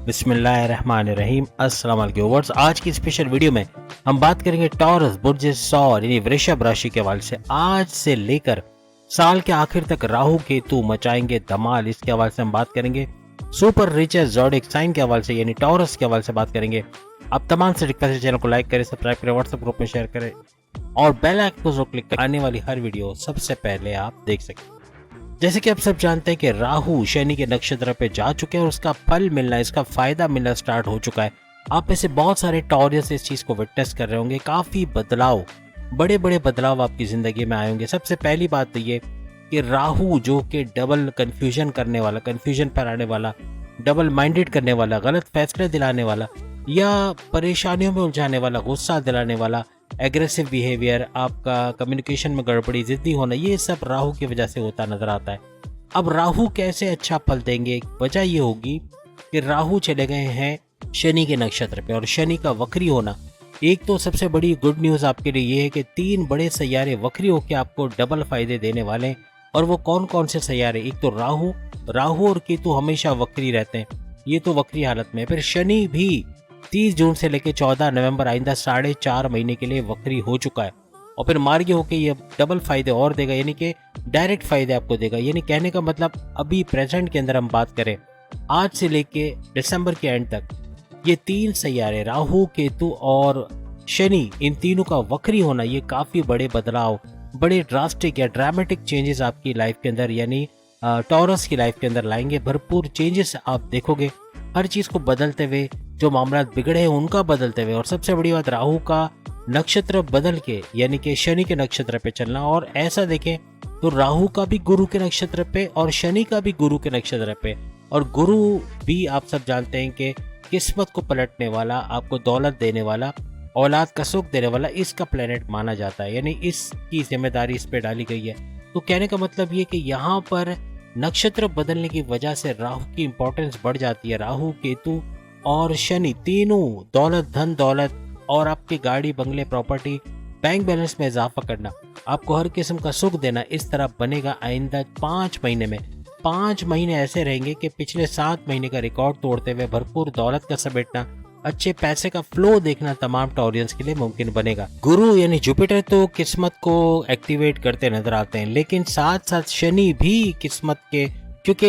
बिस्मिल्लाहिर्रहमानिर्रहीम। अस्सलाम वालेकुम व्यूअर्स। आज की स्पेशल वीडियो में हम बात करेंगे टॉरस बुर्ज सौर यानी वृषभ राशि के हवाले से। आज से लेकर साल के आखिर तक राहु केतु मचाएंगे धमाल, इसके हवाले से हम बात करेंगे। सुपर रिचेस्ट ज़ोडिक साइन के हवाले से यानी टॉरस के हवाले से बात करेंगे। आप तमाम से रिक्वेस्ट है चैनल को लाइक करें, सब्सक्राइब करें, व्हाट्सएप ग्रुप में शेयर करें और बेल आइकन को क्लिक कर आने वाली हर वीडियो सबसे पहले आप देख सकें। जैसे कि आप सब जानते हैं कि राहु शनि के नक्षत्र पे जा चुके हैं और उसका फल मिलना, इसका फायदा मिलना स्टार्ट हो चुका है। आप में से बहुत सारे टॉरियस इस चीज को विटनेस कर रहे होंगे। काफी बदलाव, बड़े बड़े बदलाव आपकी जिंदगी में आए होंगे। सबसे पहली बात तो ये कि राहु जो कि डबल कंफ्यूजन करने वाला, कंफ्यूजन फैलाने वाला, डबल माइंडेड करने वाला, गलत फैसले दिलाने वाला या परेशानियों में उलझाने वाला, गुस्सा दिलाने वाला, एग्रेसिव बिहेवियर, आपका कम्युनिकेशन में गड़बड़ी, जिद्दी होना, ये सब राहु की वजह से होता नजर आता है। अब राहु कैसे अच्छा फल देंगे? वजह ये होगी कि राहु चले गए हैं शनि के नक्षत्र पे और शनि का वक्री होना। एक तो सबसे बड़ी गुड न्यूज आपके लिए ये है कि 3 बड़े सैयारे वक्री होकर आपको डबल फायदे देने वाले हैं। और वो कौन कौन से सैयारे? एक तो राहु और केतु हमेशा वक्री रहते हैं, ये तो वक्री हालत में। फिर शनि भी 30 जून से लेकर 14 नवंबर आइंदा 4.5 महीने के लिए वक्री हो चुका है और फिर मार्गी होकर ये डबल फायदे और देगा, यानी कि डायरेक्ट फायदे आपको देगा। यानी कहने का मतलब अभी प्रेजेंट के अंदर हम बात करें, आज से लेके दिसंबर के एंड तक ये 3 सैयारे राहु केतु और शनि, इन तीनों का वक्री होना, ये काफी बड़े बदलाव, बड़े ड्रास्टिक या ड्रामेटिक चेंजेस आपकी लाइफ के अंदर यानी टॉरस की लाइफ के अंदर लाएंगे। भरपूर चेंजेस आप देखोगे, हर चीज को बदलते हुए, जो मामला बिगड़े हैं उनका बदलते हुए। और सबसे बड़ी बात, राहु का नक्षत्र बदल के यानी कि शनि के नक्षत्र पे चलना। और ऐसा देखें तो राहु का भी गुरु के नक्षत्र पे और शनि का भी गुरु के नक्षत्र पे। और गुरु भी आप सब जानते हैं कि किस्मत को पलटने वाला, आपको दौलत देने वाला, औलाद का सुख देने वाला, इसका प्लेनेट माना जाता है, यानी इसकी जिम्मेदारी इस पे डाली गई है। तो कहने का मतलब ये कि यहाँ पर नक्षत्र बदलने की वजह से राहु की इंपॉर्टेंस बढ़ जाती है। राहु केतु और शनि तीनों दौलत, धन दौलत और आपकी गाड़ी, बंगले, प्रॉपर्टी, बैंक बैलेंस में इजाफा करना, आपको हर किस्म का सुख देना, इस तरह बनेगा आइंदा 5 महीने में। 5 महीने ऐसे रहेंगे कि पिछले 7 महीने का रिकॉर्ड तोड़ते हुए भरपूर दौलत का समेटना, अच्छे पैसे का फ्लो देखना तमाम टॉरियंस के लिए मुमकिन बनेगा। गुरु यानी जुपिटर तो किस्मत को एक्टिवेट करते नजर आते हैं, लेकिन साथ साथ शनि भी किस्मत के, क्योंकि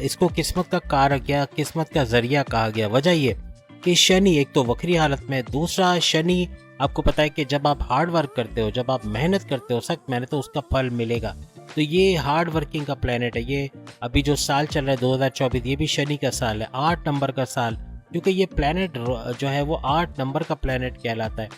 इसको किस्मत का कारक या किस्मत का जरिया कहा गया। वजह ये कि शनि एक तो वक्री हालत में, दूसरा शनि आपको पता है कि जब आप हार्ड वर्क करते हो, जब आप मेहनत करते हो, सख्त मेहनत, तो उसका फल मिलेगा। तो ये हार्ड वर्किंग का प्लेनेट है। ये अभी जो साल चल रहा है 2024, ये भी शनि का साल है, 8 नंबर का साल, क्योंकि ये प्लेनेट जो है वो 8 नंबर का प्लेनेट कहलाता है।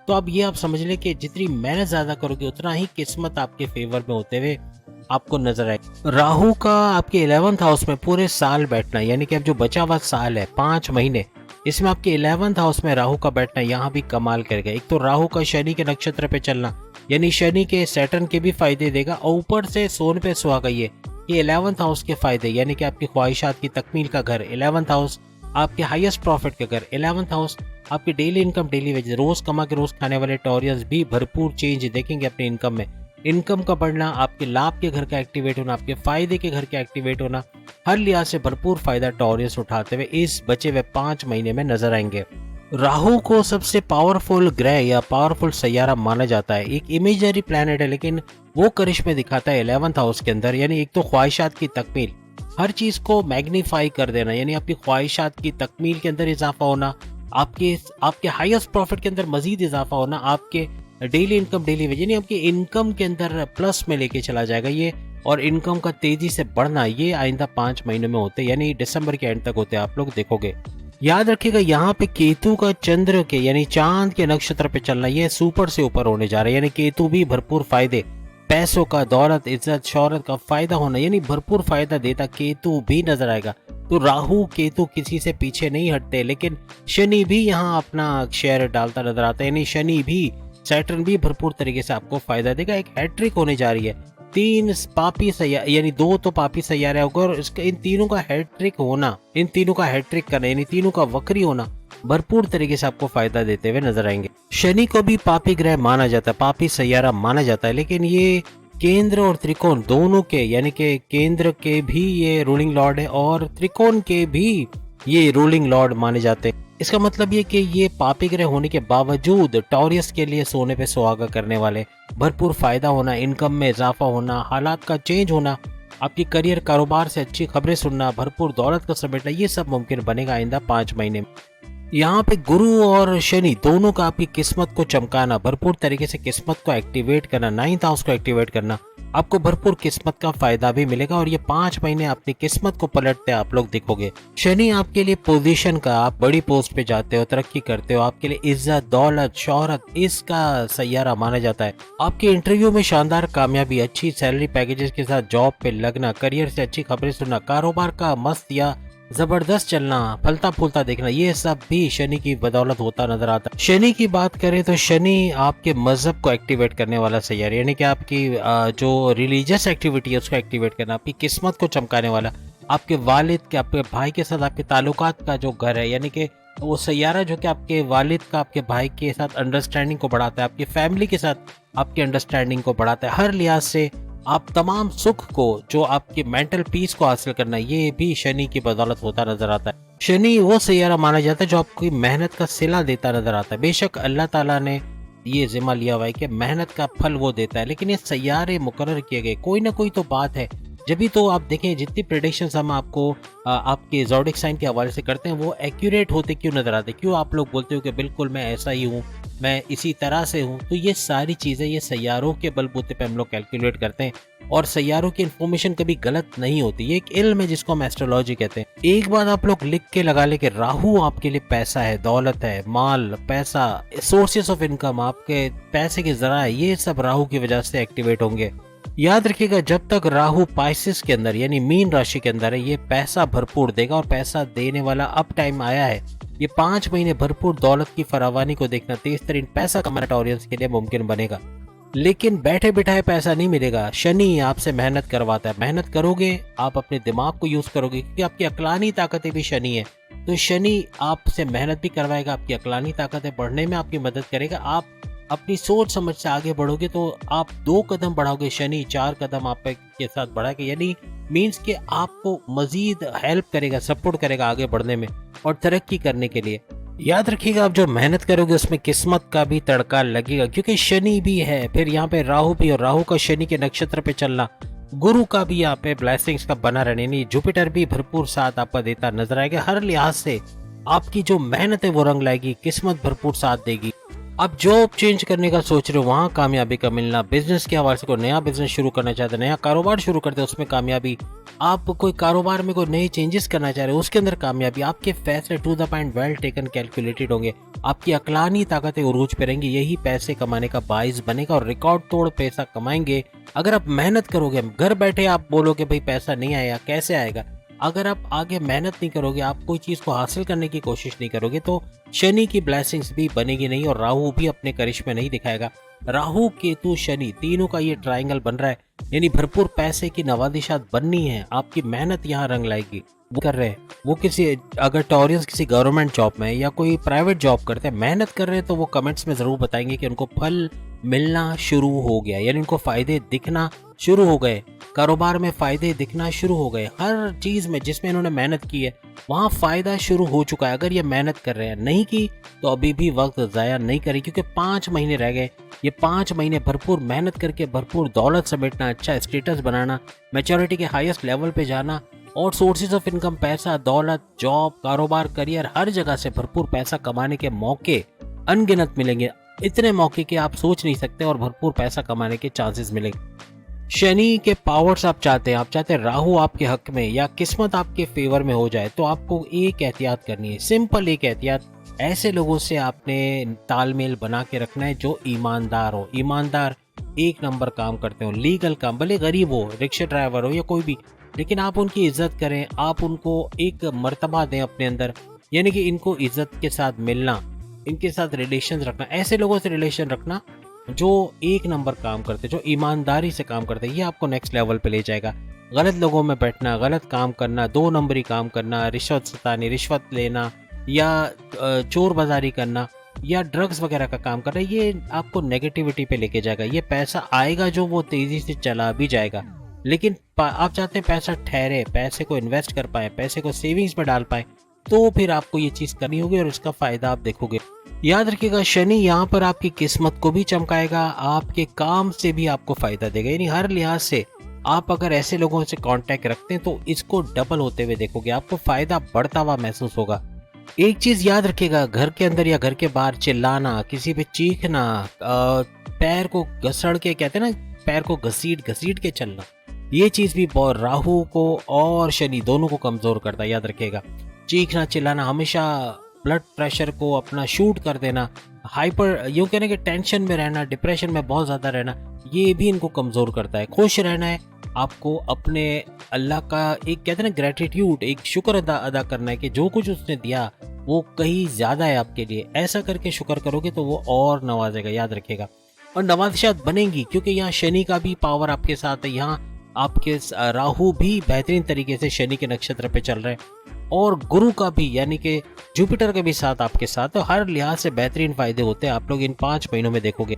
तो अब ये आप समझ लें कि जितनी मेहनत ज्यादा करोगे उतना ही किस्मत आपके फेवर में होते हुए आपको नजर आए। राहु का आपके 11th हाउस में पूरे साल बैठना, यानी कि अब जो बचा हुआ साल है 5 महीने, इसमें आपके 11th हाउस में राहु का बैठना यहाँ भी कमाल करेगा। एक तो राहु का शनि के नक्षत्र पे चलना, यानी शनि के सैटर्न के भी फायदे देगा और ऊपर से सोन पे सुहागा ये 11th हाउस के फायदे, यानी कि आपकी ख्वाहिशात की तकमील का घर, 11th हाउस आपके हाईएस्ट प्रॉफिट का घर, 11th हाउस आपकी डेली इनकम, डेली वेज, रोज कमा के रोज खाने वाले टॉरियंस भी भरपूर चेंज देखेंगे अपनी इनकम में। इनकम का बढ़ना, आपके लाभ के घर का एक्टिवेट होना, आपके फायदे के घर का एक्टिवेट होना, हर लिहाज से भरपूर फायदा टॉरियंस उठाते हुए इस बचे हुए 5 महीने में नजर आएंगे। राहु को सबसे पावरफुल ग्रह या पावरफुल सैयारा माना जाता है। एक इमेजनरी प्लैनेट है, लेकिन वो करिश्मे दिखाता है 11th हाउस के अंदर। यानी एक तो ख्वाहिशात की तकमील, हर चीज को मैग्नीफाई कर देना, यानी आपकी ख्वाहिशात की तकमील के अंदर इजाफा होना, आपके हाईएस्ट प्रॉफिट के अंदर मजीद इजाफा होना, आपके डेली इनकम, डेली वेज, यानी आपकी इनकम के अंदर प्लस में लेके चला जाएगा ये। और इनकम का तेजी से बढ़ना, ये आइंदा 5 महीनों में होते हैं, यानी दिसंबर के एंड तक होते हैं, आप लोग देखोगे। याद रखिएगा यहाँ पे केतु का चंद्र के यानी चांद के नक्षत्र पे चलना, ये सुपर से ऊपर होने जा रहा है। यानी केतु भी भरपूर फायदे, पैसों का, दौलत, इज्जत, शौहरत का फायदा होना, यानी भरपूर फायदा देता केतु भी नजर आएगा। तो राहु केतु किसी से पीछे नहीं हटते, लेकिन शनि भी यहाँ अपना शेयर डालता नजर आता है, यानी शनि भी, सैटर्न भी भरपूर तरीके से आपको फायदा देगा। एक हैट्रिक होने जा रही है, 3 पापी सैयारे, यानी 2 तो पापी सैयारे होगा और इन तीनों का हैट्रिक होना, इन तीनों का हैट्रिक करना, यानी तीनों का वक्री होना भरपूर तरीके से आपको फायदा देते हुए नजर आएंगे। शनि को भी पापी ग्रह माना जाता है, पापी सैयारा माना जाता है, लेकिन ये केंद्र और त्रिकोण दोनों के, यानी कि केंद्र के भी ये रूलिंग लॉर्ड है और त्रिकोण के भी ये रूलिंग लॉर्ड माने जाते हैं। इसका मतलब ये कि ये पापी ग्रह होने के बावजूद टॉरियस के लिए सोने पे सुहागा करने वाले, भरपूर फायदा होना, इनकम में इजाफा होना, हालात का चेंज होना, आपकी करियर कारोबार से अच्छी खबरें सुनना, भरपूर दौलत का समेटना, ये सब मुमकिन बनेगा आइंदा 5 महीने में। यहाँ पे गुरु और शनि दोनों का आपकी किस्मत को चमकाना, भरपूर तरीके से किस्मत को एक्टिवेट करना, 9th हाउस को एक्टिवेट करना, आपको भरपूर किस्मत का फायदा भी मिलेगा और ये 5 महीने अपनी किस्मत को पलटते आप लोग दिखोगे। शनि आपके लिए पोजीशन का, आप बड़ी पोस्ट पे जाते हो, तरक्की करते हो, आपके लिए इज्जत, दौलत, शोहरत, इसका सैयारा माना जाता है। आपके इंटरव्यू में शानदार कामयाबी, अच्छी सैलरी पैकेजेस के साथ जॉब पे लगना, करियर से अच्छी खबरें सुनना, कारोबार का मस्त या जबरदस्त चलना, फलता फूलता देखना, ये सब भी शनि की बदौलत होता नजर आता है। शनि की बात करें तो शनि आपके मजहब को एक्टिवेट करने वाला सैयारा, यानी कि आपकी जो रिलीजियस एक्टिविटी है उसको एक्टिवेट करना, आपकी किस्मत को चमकाने वाला, आपके वालिद के, आपके भाई के साथ आपके ताल्लुकात का जो घर है, यानी कि वो सैयारा जो कि आपके वालिद का आपके भाई के साथ अंडरस्टैंडिंग को बढ़ाता है, आपकी फैमिली के साथ आपकी अंडरस्टैंडिंग को बढ़ाता है, हर लिहाज से आप तमाम सुख को, जो आपकी मेंटल पीस को हासिल करना, ये भी शनि की बदौलत होता नजर आता है। शनि वो सैयारा माना जाता है जो आपकी मेहनत का सिला देता नजर आता है। बेशक अल्लाह ताला ने ये जिम्मा लिया हुआ है कि मेहनत का फल वो देता है, लेकिन ये सैयारे मुकर्रर किए गए, कोई ना कोई तो बात है। जब भी तो आप देखें जितनी प्रेडिक्शंस हम आपको आपके ज़ोडिक साइन के हवाले से करते हैं वो एक्यूरेट होते क्यों नजर आते, क्यों आप लोग बोलते हो कि बिल्कुल मैं ऐसा ही हूँ, मैं इसी तरह से हूँ। तो ये सारी चीज़ें ये सैयारों के बलबूते पे हम लोग कैलकुलेट करते हैं और सैयारों की इन्फॉर्मेशन कभी गलत नहीं होती। ये एक इल्म है जिसको हम एस्ट्रोलॉजी कहते हैं। एक बात आप लोग लिख के लगा ले कि राहु आपके लिए पैसा है, दौलत है, माल, पैसा, सोर्सेस ऑफ इनकम, आपके पैसे के जरा, ये सब राहु की वजह से एक्टिवेट होंगे। याद रखिएगा जब तक राहु पाइसिस के अंदर यानी मीन राशि के अंदर है, ये पैसा भरपूर देगा और पैसा देने वाला अब टाइम आया है। ये 5 महीने भरपूर दौलत की फरावानी को देखना, तेज तरीन पैसा कमाना टॉरियंस के लिए मुमकिन बनेगा। लेकिन बैठे बिठाए पैसा नहीं मिलेगा। शनि आपसे मेहनत करवाता है, मेहनत करोगे, आप अपने दिमाग को यूज करोगे, क्योंकि आपकी अक्लानी ताकतें भी शनि है। तो शनि आपसे मेहनत भी करवाएगा, आपकी अक्लानी ताकतें बढ़ने में आपकी मदद करेगा। आप अपनी सोच समझ से आगे बढ़ोगे तो आप 2 कदम बढ़ाओगे, शनि 4 कदम आप के साथ बढ़ाएगा, यानी मीन्स कि आपको मजीद हेल्प करेगा, सपोर्ट करेगा आगे बढ़ने में और तरक्की करने के लिए। याद रखिएगा आप जो मेहनत करोगे उसमें किस्मत का भी तड़का लगेगा, क्योंकि शनि भी है, फिर यहाँ पे राहु भी, और राहु का शनि के नक्षत्र पे चलना, गुरु का भी यहाँ पे ब्लेसिंग्स का बना रहने, यानी जुपिटर भी भरपूर साथ आपका देता नजर आएगा। हर लिहाज से आपकी जो मेहनत है वो रंग लाएगी, किस्मत भरपूर साथ देगी। आप जॉब चेंज करने का सोच रहे हो, वहाँ कामयाबी का मिलना, बिजनेस के हवाले से कोई नया बिजनेस शुरू करना चाहते हैं, नया कारोबार शुरू करते हैं, उसमें कामयाबी, आप कोई कारोबार में कोई नए चेंजेस करना चाह रहे हो उसके अंदर कामयाबी, आपके फैसले to the point, well taken, calculated होंगे, आपकी अक्लानी ताकतें उरूज पे रहेंगी, यही पैसे कमाने का बाइस बनेगा और रिकॉर्ड तोड़ पैसा कमाएंगे। अगर आप मेहनत करोगे, घर बैठे आप बोलोगे भाई पैसा नहीं आया, कैसे आएगा? अगर आप आगे मेहनत नहीं करोगे, आप कोई चीज को हासिल करने की कोशिश नहीं करोगे तो शनि की ब्लेसिंग्स भी बनेगी नहीं और राहु भी अपने करिश्मे नहीं दिखाएगा। राहु केतु शनि तीनों का ये ट्रायंगल बन रहा है, यानी भरपूर पैसे की नवादिशात बननी है, आपकी मेहनत यहाँ रंग लाएगी। वो कर रहे हैं, वो किसी, अगर टॉरियंस किसी गवर्नमेंट जॉब में या कोई प्राइवेट जॉब करते हैं, मेहनत कर रहे हैं, तो वो कमेंट्स में जरूर बताएंगे कि उनको फल मिलना शुरू हो गया, यानी उनको फायदे दिखना शुरू हो गए, कारोबार में फायदे दिखना शुरू हो गए, हर चीज में जिसमें इन्होंने मेहनत की है वहाँ फायदा शुरू हो चुका है। अगर ये मेहनत कर रहे हैं, नहीं की तो अभी भी वक्त जाया नहीं करें, क्योंकि 5 महीने रह गए। ये 5 महीने भरपूर मेहनत करके भरपूर दौलत समेटना, अच्छा स्टेटस बनाना, मैच्योरिटी के हाईएस्ट लेवल पे जाना और सोर्सेज ऑफ इनकम, पैसा, दौलत, जॉब, कारोबार, करियर, हर जगह से भरपूर पैसा कमाने के मौके अनगिनत मिलेंगे, इतने मौके कि आप सोच नहीं सकते, और भरपूर पैसा कमाने के चांसेस मिलेंगे। शनि के पावर्स आप चाहते हैं राहु आपके हक में या किस्मत आपके फेवर में हो जाए, तो आपको एक एहतियात करनी है, सिंपल एक एहतियात। ऐसे लोगों से आपने तालमेल बना के रखना है जो ईमानदार हो, ईमानदार, 1 नंबर काम करते हो, लीगल काम, भले गरीब हो, रिक्शा ड्राइवर हो या कोई भी, लेकिन आप उनकी इज्जत करें, आप उनको एक मर्तबा दें अपने अंदर, यानी कि इनको इज्जत के साथ मिलना, इनके साथ रिलेशन रखना, ऐसे लोगों से रिलेशन रखना जो 1 नंबर काम करते, जो ईमानदारी से काम करते, ये आपको नेक्स्ट लेवल पे ले जाएगा। गलत लोगों में बैठना, गलत काम करना, 2 नंबरी काम करना, रिश्वत सतानी, रिश्वत लेना या चोर बाजारी करना या ड्रग्स वगैरह का काम करना, ये आपको नेगेटिविटी पे लेके जाएगा। ये पैसा आएगा जो वो तेजी से चला भी जाएगा, लेकिन आप चाहते हैं पैसा ठहरे, पैसे को इन्वेस्ट कर पाए, पैसे को सेविंग्स में डाल पाए, तो फिर आपको ये चीज करनी होगी और इसका फायदा आप देखोगे। याद रखिएगा, शनि यहाँ पर आपकी किस्मत को भी चमकाएगा, आपके काम से भी आपको फायदा देगा। यानी हर लिहाज से आप अगर ऐसे लोगों से कांटेक्ट रखते हैं तो इसको डबल होते हुए देखोगे, आपको फायदा बढ़ता हुआ महसूस होगा। एक चीज याद रखिएगा, घर के अंदर या घर के बाहर चिल्लाना, किसी पे चीखना, पैर को घसड़ के, कहते हैं ना, पैर को घसीट घसीट के चलना, ये चीज भी बहुत राहु को और शनि दोनों को कमजोर करता है। याद रखिएगा, चीखना चिल्लाना, हमेशा ब्लड प्रेशर को अपना शूट कर देना, हाइपर यूं कहने के टेंशन में रहना, डिप्रेशन में बहुत ज्यादा रहना, ये भी इनको कमजोर करता है। खुश रहना है आपको, अपने अल्लाह का एक, कहते हैं ना, ग्रेटिट्यूड, एक शुक्र अदा करना है कि जो कुछ उसने दिया वो कहीं ज्यादा है आपके लिए। ऐसा करके शुक्र करोगे तो वो और नवाजेगा। याद रखिएगा, और नवाजिशात बनेंगी क्योंकि यहाँ शनि का भी पावर आपके साथ है। यहाँ आपके राहु भी बेहतरीन तरीके से शनि के नक्षत्र पे चल रहे हैं और गुरु का भी, यानी कि जुपिटर के भी साथ आपके साथ, तो हर लिहाज से बेहतरीन फायदे होते हैं। आप लोग इन 5 महीनों में देखोगे।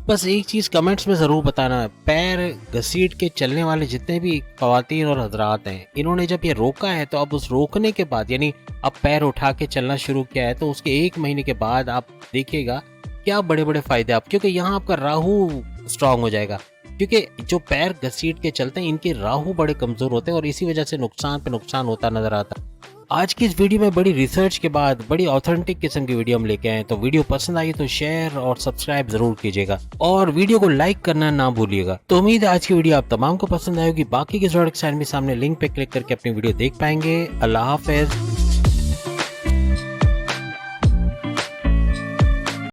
बस एक चीज कमेंट्स में जरूर बताना, पैर घसीट के चलने वाले जितने भी खवातीन और हजरात हैं, इन्होंने जब ये रोका है तो अब उस रोकने के बाद, यानी अब पैर उठा के चलना शुरू किया है, तो उसके 1 महीने के बाद आप देखिएगा क्या बड़े बड़े फायदे आप, क्योंकि यहाँ आपका राहु स्ट्रांग हो जाएगा। क्योंकि जो पैर घसीट के चलते हैं इनके राहु बड़े कमजोर होते हैं और इसी वजह से नुकसान पे नुकसान होता नजर आता है। आज की इस वीडियो में बड़ी रिसर्च के बाद बड़ी ऑथेंटिक किस्म की वीडियो हम लेके आए, तो वीडियो पसंद आई तो शेयर और सब्सक्राइब जरूर कीजिएगा और वीडियो को लाइक करना ना भूलिएगा। तो उम्मीद है आज की वीडियो आप तमाम को पसंद आएगी। बाकी के जोड़क साइड में सामने लिंक पे क्लिक करके अपनी वीडियो देख पाएंगे। अल्लाह हाफिज।